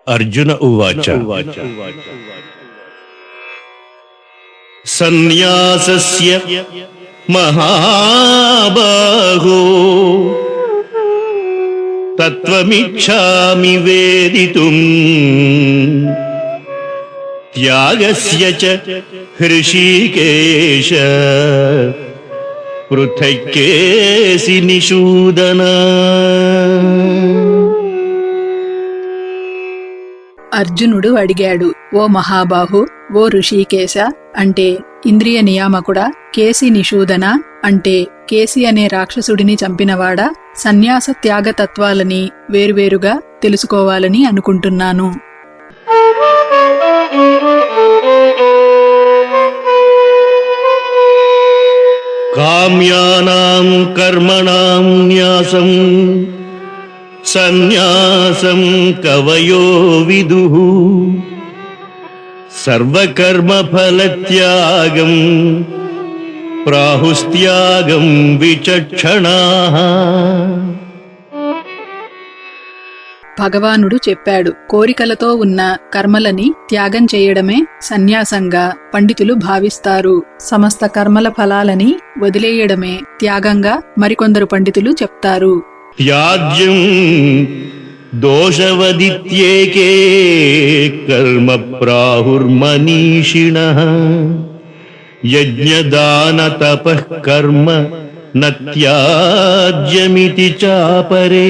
अर्जुन उवाच सन्न्यासस्य महाबाहो तत्त्वमिच्छामि वेदितुम् त्यागस्य च हृषीकेश पृथक्केसि निषूदन। అర్జునుడు అడిగాడు, ఓ మహాబాహు, ఓ ఋషికేశ అంటే ఇంద్రియ నియామకుడా, కేసి నిషూదన అంటే కేసి అనే రాక్షసుడిని చంపినవాడా, సన్యాస త్యాగ తత్వాలని వేరువేరుగా తెలుసుకోవాలని అనుకుంటున్నాను. కామ్యానాం కర్మణాం న్యాసం సన్యాసం కవయో విదుః సర్వకర్మఫలత్యాగం ప్రాహుస్త్యాగం విచక్షణాః. భగవానుడు చెప్పాడు, కోరికలతో ఉన్న కర్మలని త్యాగం చేయడమే సన్యాసంగా పండితులు భావిస్తారు. సమస్త కర్మల ఫలాలని వదిలేయడమే త్యాగంగా మరికొందరు పండితులు చెప్తారు. త్యాజ్యం దోషవదిత్యేకే కర్మ ప్రాహుర్మనీషిణః యజ్ఞదాన తపః కర్మ న త్యాజ్యమితి చాపరే.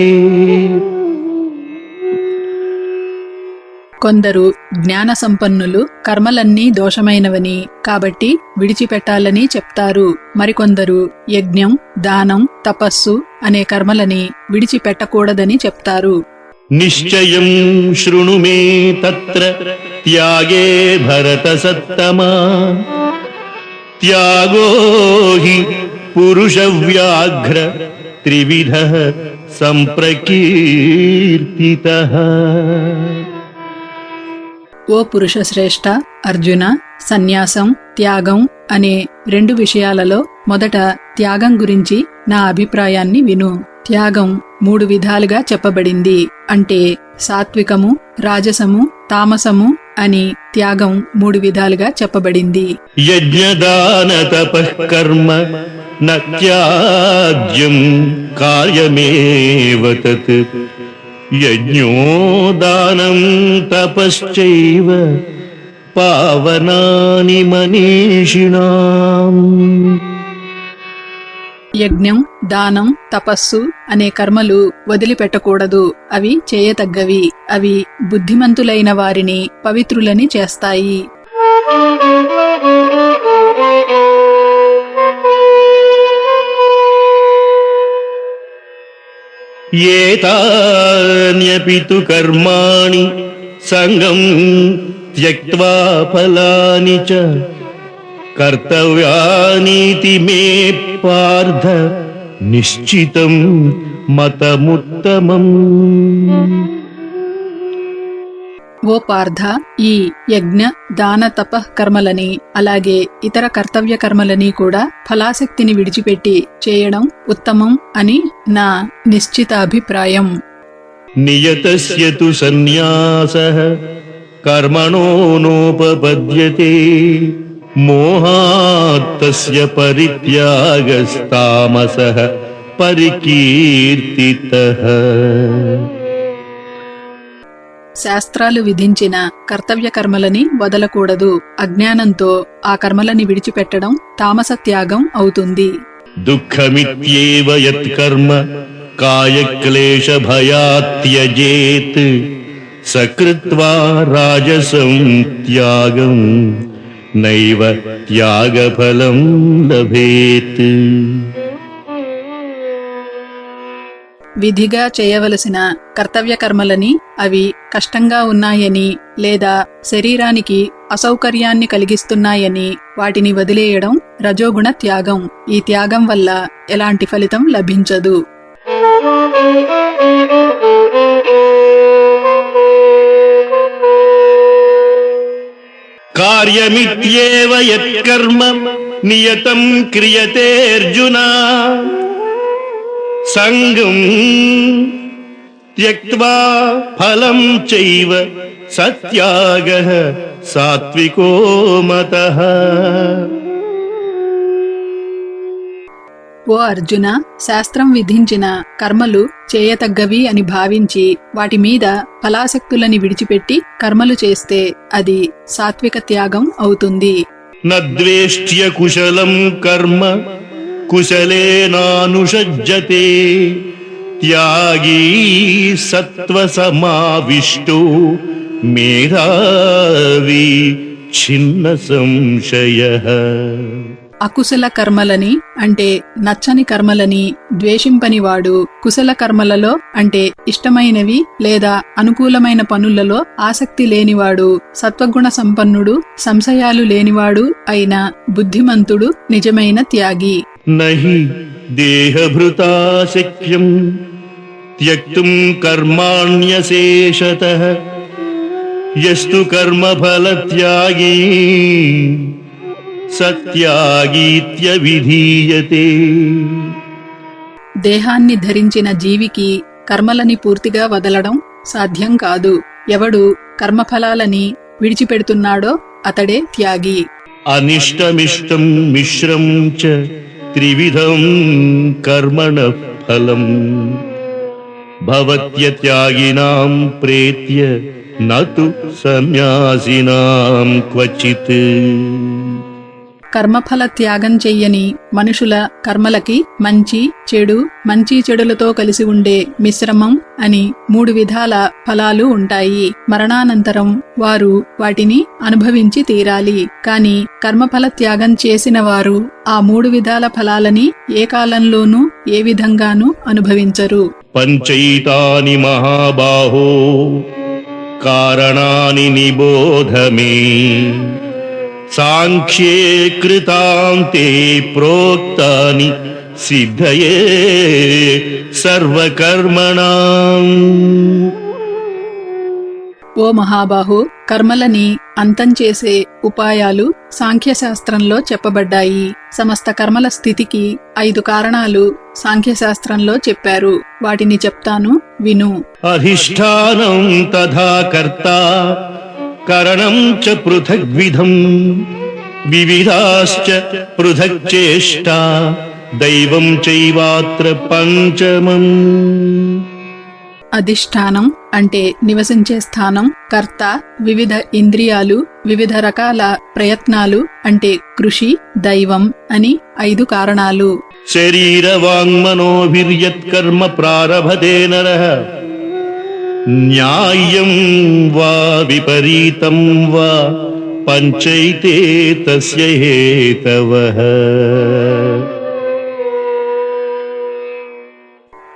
కొందరు జ్ఞాన సంపన్నులు కర్మలన్నీ దోషమైనవని కాబట్టి విడిచిపెట్టాలని చెప్తారు. మరికొందరు యజ్ఞం, దానం, తపస్సు అనే కర్మలని విడిచిపెట్టకూడదని చెప్తారు. నిశ్చయం శృణు మే తత్ర త్యాగే భరత సత్తమా త్యాగో హి పురుష వ్యాఘ్ర త్రివిధః సంప్రకీర్తితః. ఓ పురుషశ్రేష్ఠ అర్జున, సన్యాసం, త్యాగం అనే రెండు విషయాలలో మొదట త్యాగం గురించి నా అభిప్రాయాన్ని విను. త్యాగం 3 విధాలుగా చెప్పబడింది. అంటే సాత్వికము, రాజసము, తామసము అని త్యాగం 3 విధాలుగా చెప్పబడింది. యజ్ఞదాన తపః కర్మ న త్యాజ్యం కార్యమేవ తత్ యజ్ఞో దానం తపశ్చైవ పావనాని మనీషిణాం. యజ్ఞం, దానం, తపస్సు అనే కర్మలు వదిలిపెట్టకూడదు. అవి చేయతగ్గవి. అవి బుద్ధిమంతులైన వారిని పవిత్రులని చేస్తాయి. ఏతాన్యపి తు కర్మాణి సంగం త్యక్త్వా ఫలాని చ కర్తవ్యానీతి మే పార్థ నిశ్చితం మతముత్తమం. ఓ పార్థ, ఈ యజ్ఞ, దాన, తపః కర్మలని అలాగే ఇతర కర్తవ్య కర్మలని కూడా ఫలాసక్తిని విడిచిపెట్టి చేయడం ఉత్తమం అని నా నిశ్చిత అభిప్రాయం. నియతస్య తు సన్యాసః కర్మణో నోపపద్యతే మోహాత్ తస్య పరిత్యాగస్తామసః పరికీర్తితః. శాస్త్రాలు విధించిన కర్తవ్య కర్మలని వదలకూడదు. అజ్ఞానంతో ఆ కర్మలని విడిచిపెట్టడం తామస త్యాగం అవుతుంది. దుఃఖమిత్యేవ యత్కర్మ కాయక్లేశ భయాత్ త్యజేత్ సకృత్వా రాజసం త్యాగం నైవ త్యాగఫలం లభేత్. విధిగా చేయవలసిన కర్తవ్య కర్మలని అవి కష్టంగా ఉన్నాయని లేదా శరీరానికి అసౌకర్యాన్ని కలిగిస్తున్నాయని వాటిని వదిలేయడం రజోగుణ త్యాగం. ఈ త్యాగం వల్ల ఎలాంటి ఫలితం లభించదు. కార్యమిత్యేవ యత్కర్మ నియతం క్రియతే అర్జున సంగం త్యక్త్వా ఫలం చైవ సత్యాగః సాత్వికో మతః. ఓ అర్జున, శాస్త్రం విధించిన కర్మలు చేయతగ్గవి అని భావించి వాటి మీద ఫలాసక్తులని విడిచిపెట్టి కర్మలు చేస్తే అది సాత్విక త్యాగం అవుతుంది. నద్వేష్ట్య కుశలం కర్మ కుశలేనానుషజ్జతే త్యాగీ సత్వసమావిష్టో మేధావి ఛిన్న సంశయః. అకుశల కర్మలని అంటే నచ్చని కర్మలని ద్వేషింపనివాడు, కుశల కర్మలలో అంటే ఇష్టమైనవి లేదా అనుకూలమైన పనులలో ఆసక్తి లేనివాడు, సత్వగుణ సంపన్నుడు, సంశయాలు లేనివాడు అయిన బుద్ధిమంతుడు నిజమైన త్యాగి. నహి దేహభృతా శక్యం త్యక్తుం కర్మాణ్యశేషతః యస్తు కర్మఫలత్యాగీ సత్యాగీత్యవిధీయతే. దేహాన్ని ధరించిన జీవికి కర్మలని పూర్తిగా వదలడం సాధ్యం కాదు. ఎవడు కర్మఫలాలని విడిచిపెడుతున్నాడో అతడే త్యాగి. అనిష్టమిష్టం మిశ్రం చ త్రివిధం కర్మణః ఫలం భవత్యత్యాగినాం ప్రేత్య నతు సన్యాసినాం క్వచిత్. కర్మఫల త్యాగం చెయ్యని మనుషుల కర్మలకి మంచి చెడు, మంచి చెడులతో కలిసి ఉండే మిశ్రమం అని 3 విధాల ఫలాలు ఉంటాయి. మరణానంతరం వారు వాటిని అనుభవించి తీరాలి. కాని కర్మఫల త్యాగం చేసిన వారు ఆ 3 విధాల ఫలాలని ఏ కాలంలోనూ ఏ విధంగానూ అనుభవించరు. పంచైతాని మహాబాహో కారణాని నిబోధమే సాంఖ్యే కృతాంతే ప్రోక్తాని సిద్ధయే సర్వకర్మణాం. ఓ మహాబాహు, కర్మలని అంతం చేసే ఉపాయాలు సాంఖ్యశాస్త్రంలో చెప్పబడ్డాయి. సమస్త కర్మల స్థితికి 5 కారణాలు సాంఖ్యశాస్త్రంలో చెప్పారు. వాటిని చెప్తాను, విను. అధిష్టానం తథా కర్త కరణం చ పృథగ్విధం వివిధాశ్చ పృథక్ చేష్టా దైవం చైవాత్ర పంచమం. అధిష్టానం అంటే నివసించే స్థానం, కర్త వివిధ ఇంద్రియాలు, వివిధ రకాల ప్రయత్నాలు అంటే కృషి, దైవం అని 5 కారణాలు. శరీర వాంగ్మనోభిర్యత్కర్మ ప్రారభతే నరః న్యాయం వా విపరీతం వా పంచైతే తస్య హేతవః.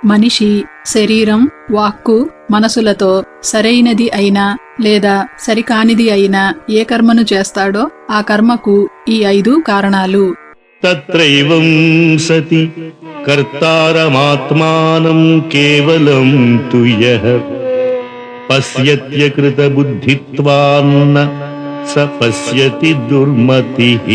మనిషి శరీరం, వాక్కు, మనసులతో సరైనది అయినా లేదా సరికానిది అయినా ఏ కర్మను చేస్తాడో ఆ కర్మకు ఈ 5 కారణాలు. తత్రైవం సతి కర్తారమాత్మానం కేవలం తు యః పశ్యత్యకృత బుద్ధిత్వాన్న స పశ్యతి దుర్మతిః.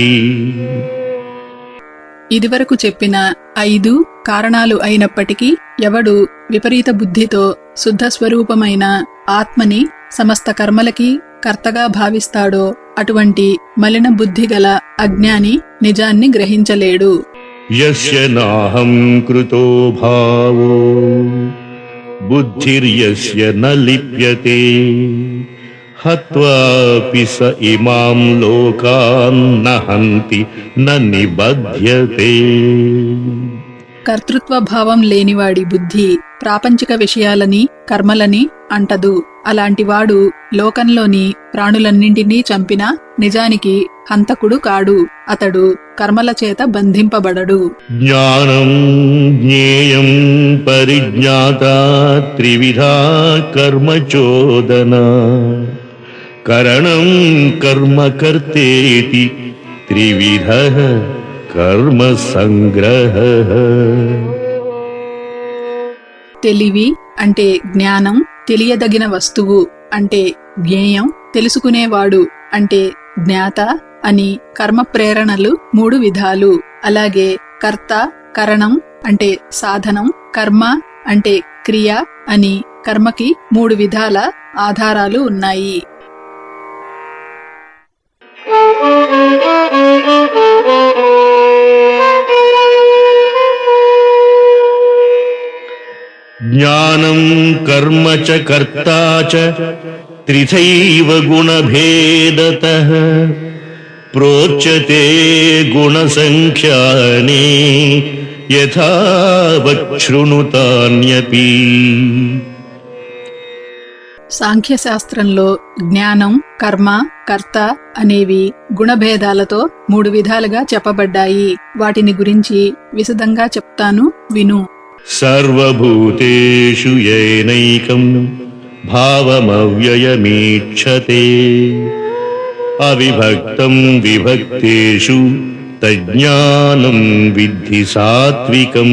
ఇదివరకు చెప్పిన 5 కారణాలు అయినప్పటికీ ఎవడు విపరీత బుద్ధితో శుద్ధ స్వరూపమైన ఆత్మని సమస్త కర్మలకి కర్తగా భావిస్తాడో అటువంటి మలిన బుద్ధి గల అజ్ఞాని నిజాన్ని గ్రహించలేడు. యస్య నాహం కృతో భావో బుద్ధిర్యస్య న లిప్యతే హత్వాపి స ఇమాం లోకాన్ న హంతి న నిబధ్యతే. కర్తృత్వ భావం లేనివాడి బుద్ధి ప్రాపంచిక విషయాలని, కర్మలని అంటదు. అలాంటివాడు లోకంలోని ప్రాణులన్నింటినీ చంపినా నిజానికి హంతకుడు కాడు. అతడు కర్మల చేత బంధింపబడడు. జ్ఞానం జ్ఞేయం పరిజ్ఞాత త్రివిధా కర్మ చోదన కరణం కర్మ కర్తేతి త్రివిధ కర్మ సంగ్రహ. తెలివి అంటే జ్ఞానం, తెలియదగిన వస్తువు అంటే జ్ఞేయం, తెలుసుకునేవాడు అంటే జ్ఞాత అని కర్మ ప్రేరణలు 3 విధాలు. అలాగే కర్త, కరణం అంటే సాధనం, కర్మ అంటే క్రియ అని కర్మకి 3 విధాల ఆధారాలు ఉన్నాయి. జ్ఞానం కర్మ చ కర్తా చ త్రిథైవ గుణభేదతః ప్రోచ్యతే గుణసంఖ్యానే యథా వక్షృణుతాన్యపి. సాంఖ్యశాస్త్రంలో జ్ఞానం, కర్మ, కర్త అనేవి గుణభేదాలతో 3 విధాలుగా చెప్పబడ్డాయి. వాటిని గురించి విశదంగా చెప్తాను, విను. సర్వభూతేషు యైనైకం భావమవ్యయమీక్షతే అవిభక్తం విభక్తేషు తజ్ఞానం విద్ధి సాత్వికం.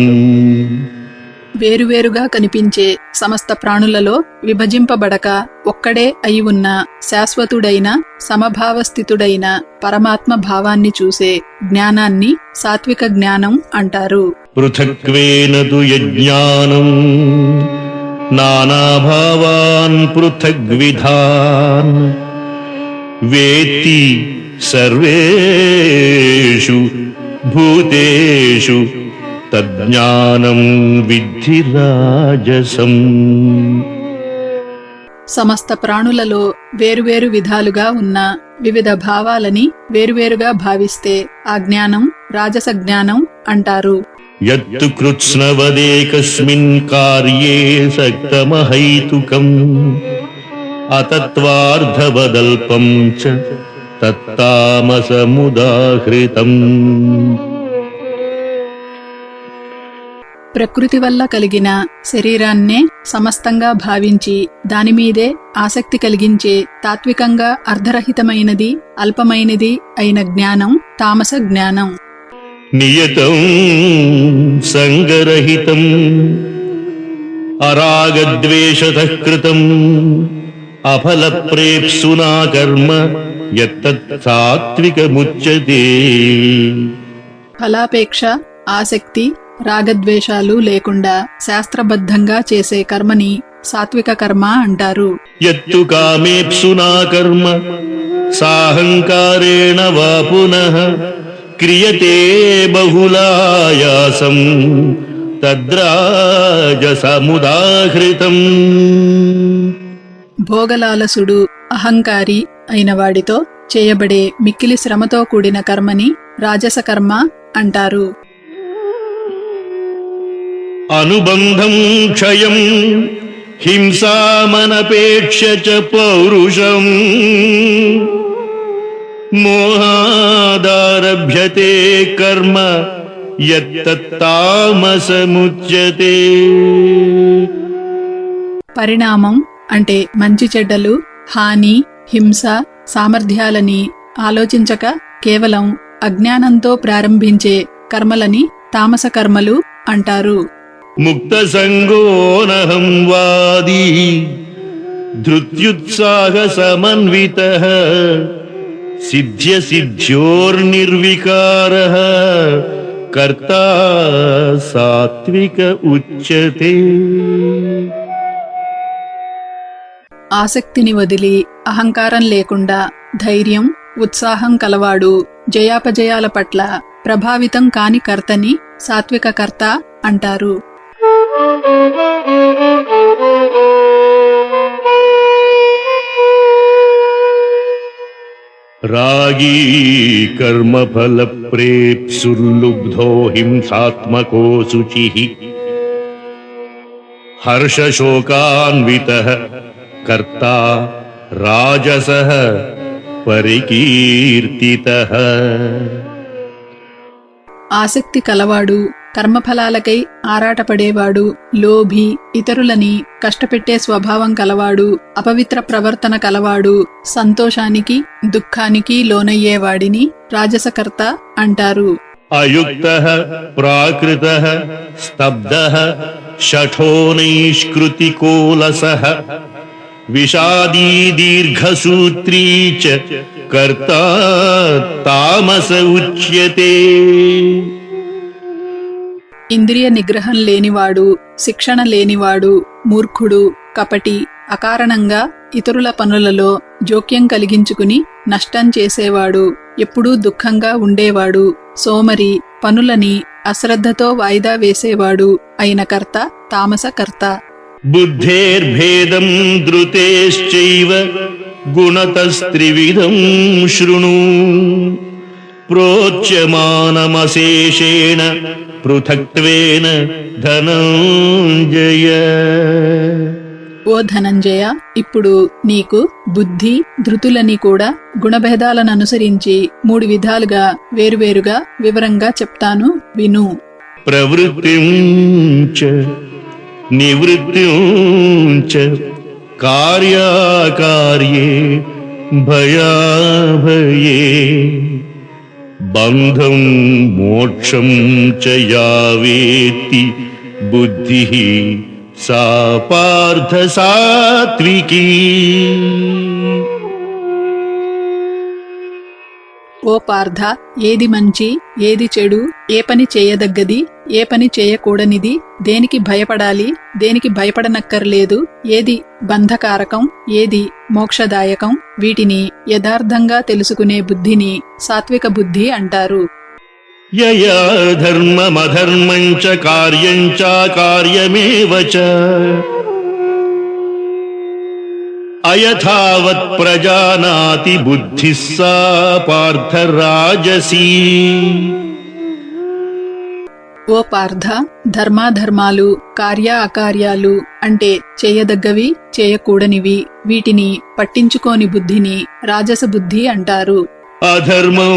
వేరువేరుగా కనిపించే సమస్త ప్రాణులలో విభజింపబడక ఒక్కడే అయి ఉన్న శాశ్వతుడైన సమభావస్థితుడైన పరమాత్మ భావాన్ని చూసే జ్ఞానాన్ని సాత్విక జ్ఞానం అంటారు. పృథక్వేన తు యజ్ఞానం నానాభావాన్ పృథగ్విధాన్ వేత్తి సర్వేషు భూతేషు తజ్ఞానం విద్ధి రాజసం. సమస్త ప్రాణులలో వేరువేరు విధాలుగా ఉన్న వివిధ భావాలని వేరువేరుగా భావిస్తే ఆ జ్ఞానం రాజస జ్ఞానం అంటారు. యత్తు కృత్స్నవదేకస్మిన్ కార్యే సక్తమహైతుకం అతత్వార్థవదల్పం చ తత్తామసముదాహృతం. ప్రకృతి వల్ల కలిగిన శరీరాన్నే సమస్తంగా భావించి దానిమీదే ఆసక్తి కలిగించే తాత్వికంగా అర్ధరహితమైనది అల్పమైనది అయిన జ్ఞానం తామస జ్ఞానం. నియతం సంగరహితం అరాగద్వేషతః కృతం అఫలప్రేప్సునా కర్మ యత్తత్ సాత్వికముచ్యతే. ఫలాపేక్ష, ఆసక్తి, రాగద్వేషాలు లేకుండా శాస్త్రబద్ధంగా చేసే కర్మని సాత్విక కర్మ అంటారు. యత్తు కామేప్సునా కర్మ సాహంకారేణ వా పునః క్రియతే బహుళాయాసం తద్రాజసముదాహృతం. భోగలాలసుడు, అహంకారి అయిన వాడితో చేయబడే మిక్కిలి శ్రమతో కూడిన కర్మని రాజస కర్మ అంటారు. అనుబంధం క్షయం హింసామనపేక్ష చ పౌరుషం మోహాదారభ్యతే కర్మ యత్తత్తామసముచ్యతే. పరిణామం అంటే మంచి చెడ్డలు, హాని, హింస, సామర్థ్యాలని ఆలోచించక కేవలం అజ్ఞానంతో ప్రారంభించే కర్మలని తామస కర్మలు అంటారు. ముక్త సంగోనహం వాదీ ధృత్యుత్సాహ సమన్వితః సిద్ధ్య సిద్ధ్యోర్నిర్వికారః కర్తా సాత్విక ఉచ్యతే. ఆసక్తిని వదిలి అహంకారం లేకుండా ధైర్యం, ఉత్సాహం కలవాడు జయాపజయాల పట్ల ప్రభావితం కాని కర్తని సాత్విక కర్త అంటారు. రాగీ కర్మఫల ప్రేప్సుర్లుబ్ధో హింసాత్మకో శుచిః హర్షశోకాన్వితః కర్తా రాజసః పరికీర్తితః. ఆసక్తి కలవాడు, కర్మఫలాలకై ఆరాటపడేవాడు, లోభి, ఇతరులని కష్టపెట్టే స్వభావం కలవాడు, అపవిత్ర ప్రవర్తన కలవాడు, సంతోషానికి దుఃఖానికి లోనయ్యేవాడిని రాజసకర్త అంటారు. అయుక్తః ప్రాకృతః స్తబ్ధః షఠో నైష్కృతికోలసః విషాదీ దీర్ఘసూత్రీ చ కర్తా తామస ఉచ్యతే. ఇంద్రియ నిగ్రహం లేనివాడు, శిక్షణ లేనివాడు, మూర్ఖుడు, కపటి, అకారణంగా ఇతరుల పనులలో జోక్యం కలిగించుకుని నష్టం చేసేవాడు, ఎప్పుడూ దుఃఖంగా ఉండేవాడు, సోమరి, పనులని అశ్రద్ధతో వాయిదా వేసేవాడు అయిన కర్త తామసకర్త. బుద్ధేర్భేదం ధృతేశ్చైవ గుణతస్త్రివిధం శృణు ప్రోచ్యమానమశేషేణ పృథక్త్వేన ధనంజయ. ఓ ధనంజయ, ఇప్పుడు నీకు బుద్ధి, ధృతులని కూడా గుణభేదాలను అనుసరించి 3 విధాలుగా వేరువేరుగా వివరంగా చెప్తాను, విను. ప్రవృత్తిం చ నివృత్తిం చ కార్యాకార్యే భయాభయే బంధం మోక్షం చ యా వేత్తి బుద్ధిః సా పార్థ సాత్వికీ. ఓ పార్థ, ఏది మంచి, ఏది చెడు, ఏ పని చేయదగ్గది, ఏ పని చేయకూడనిది, దేనికి భయపడాలి, దేనికి భయపడనక్కర్లేదు, ఏది బంధకారకం, ఏది మోక్షదాయకం, వీటిని యథార్థంగా తెలుసుకునే బుద్ధిని సాత్విక బుద్ధి అంటారు. యయా ధర్మమధర్మం చ కార్యం చాకార్యమేవ చ అయథావత్ ప్రజానాతి బుద్ధిః సా పార్థ రాజసీ. ఓ పార్థ, ధర్మాధర్మాలు, కార్య అకార్యాలు అంటే చేయదగ్గవి, చేయకూడనివి, వీటిని పట్టించుకోని బుద్ధిని రాజస బుద్ధి అంటారు. అధర్మం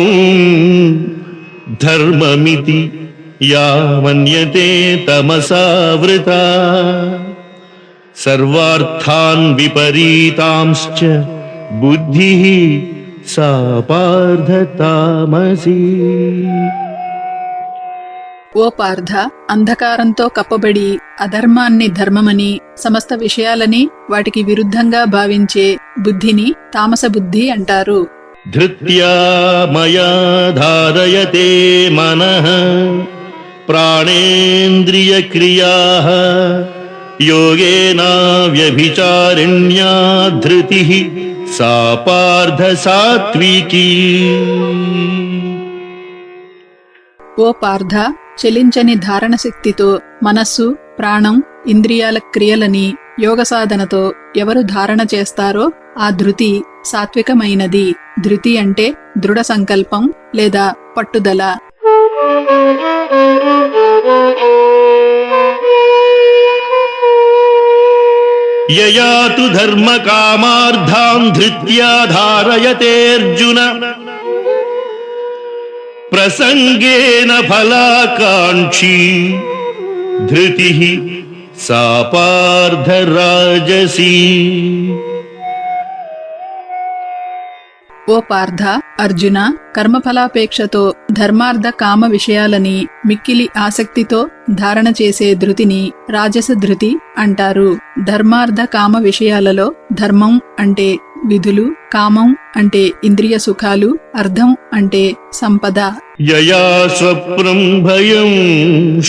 ధర్మమితి యా మన్యతే తమసావృతా సర్వార్థాన్ విపరీతాంశ్చ బుద్ధిః సా పార్థ తామసీ. ఓ పార్థ, అంధకారంతో కప్పబడి అధర్మాన్ని ధర్మమని, సమస్త విషయాలని వాటికి విరుద్ధంగా భావించే బుద్ధిని తామస బుద్ధి అంటారు. ధృత్యా మయా ధారయతే మనః ప్రాణేంద్రియక్రియాః యోగేన వ్యభిచారిణ్యా ధృతిః సా పార్థ సాత్వికీ. ఓ పార్థ, చలించని ధారణ శక్తితో మనస్సు, ప్రాణం, ఇంద్రియాల క్రియలని యోగ సాధనతో ఎవరు ధారణ చేస్తారో ఆ ధృతి సాత్వికమైనది. ధృతి అంటే దృఢ సంకల్పం లేదా పట్టుదల. యయా తు ధర్మ కామార్థాన్ ధృత్యా ధారయతేర్జున ప్రసంగేన ఫలాకాంక్షీ ధృతిః సా పార్థ రాజసీ. ఓ పార్థ, అర్జున, కర్మఫలాపేక్షతో ధర్మార్థ కామ విషయాలని మిక్కిలి ఆసక్తితో ధారణ చేసే ధృతిని రాజస ధృతి అంటారు. ధర్మార్థ కామ విషయాలలో ధర్మం అంటే విధులు, కామం అంటే ఇంద్రియ సుఖాలు, అర్థం అంటే సంపద. యయా స్వప్నం భయం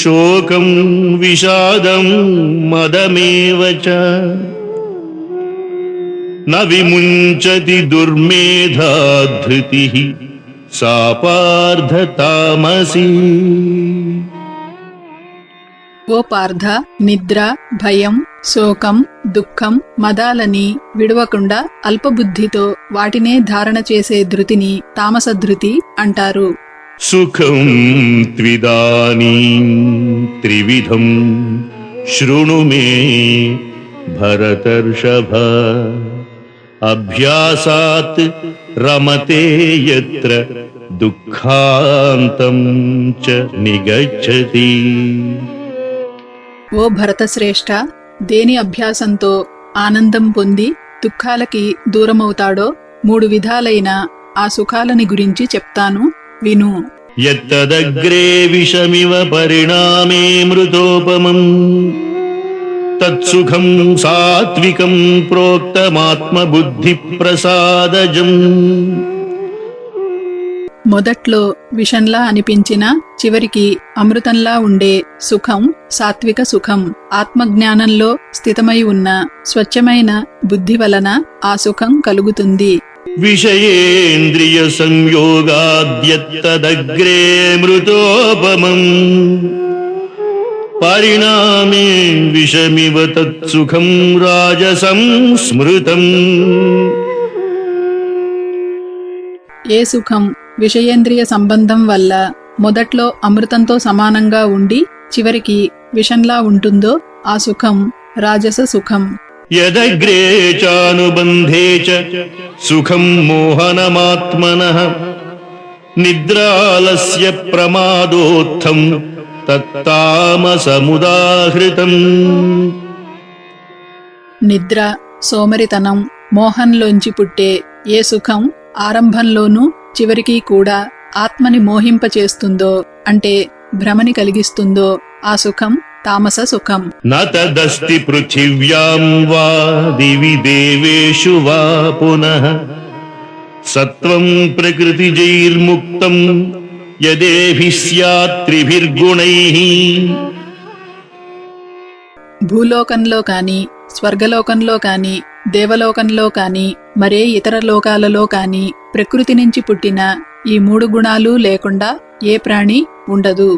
శోకం విషాదం మదమేవ చ న విముంచతి దుర్మేధా ధృతిః సా పార్థ తామసీ. ఓ పార్థ, నిద్ర, భయం, శోకం, దుఃఖం, మదాలని విడవకుండా అల్పబుద్ధితో వాటినే ధారణ చేసే ధృతిని తామస ధృతి అంటారు. సుఖం త్విదానీం త్రివిధం శృణు మే భరతర్షభ అభ్యాసాత్ రమతే యత్ర దుఃఖాంతం చ నిగచ్చతి. ఓ భరతశ్రేష్ఠ, దేని అభ్యాసంతో ఆనందం పొంది దుఃఖాలకి దూరమవుతాడో 3 విధాలైన ఆ సుఖాలని గురించి చెప్తాను, విను. యత్తదగ్రే విషమివ పరిణామే మృతోపమం తత్సుఖం సాత్వికం ప్రోక్తమాత్మబుద్ధి ప్రసాదజం. మొదట్లో విషంలా అనిపించినా చివరికి అమృతంలా ఉండే సుఖం సాత్విక సుఖం. ఆత్మజ్ఞానంలో స్థితమై ఉన్న స్వచ్ఛమైన బుద్ధి వలన ఆ సుఖం కలుగుతుంది. విషయేంద్రియ సంయోగాద్యత్తదగ్రే మృతోపమం పరిణామే విషమివ తత్సుఖం రాజసం స్మృతం. ఏ సుఖం విషయేంద్రియ సంబంధం వల్ల మొదట్లో అమృతంతో సమానంగా ఉండి చివరికి విషంలా ఉంటుందో ఆ సుఖం రాజస సుఖం. యదగ్రే చానుబంధే చ సుఖం మోహనమాత్మనః నిద్రాలస్య ప్రమాదోత్థం తత్తామసముదాహృతం. నిద్ర, సోమరితనం, మోహంలోంచి పుట్టే ఏ సుఖం ఆరంభంలోనూ చివరికి కూడా ఆత్మని మోహింపచేస్తుందో అంటే భ్రమని కలిగిస్తుందో ఆ సుఖం తామస సుఖం. న తదస్తి పృథివ్యాం వా దివి దేవేషు వా పునః సత్వం ప్రకృతిజైర్ముక్తం యదేభిః స్యాత్ త్రిభిర్గుణైః. భూలోకంలో కాని, స్వర్గలోకంలో కాని, దేవలోకంలో కాని, మరే ఇతర లోకాలలో కాని ప్రకృతి నుంచి పుట్టిన ఈ 3 గుణాలు లేకుండా ఏ ప్రాణి ఉండదు.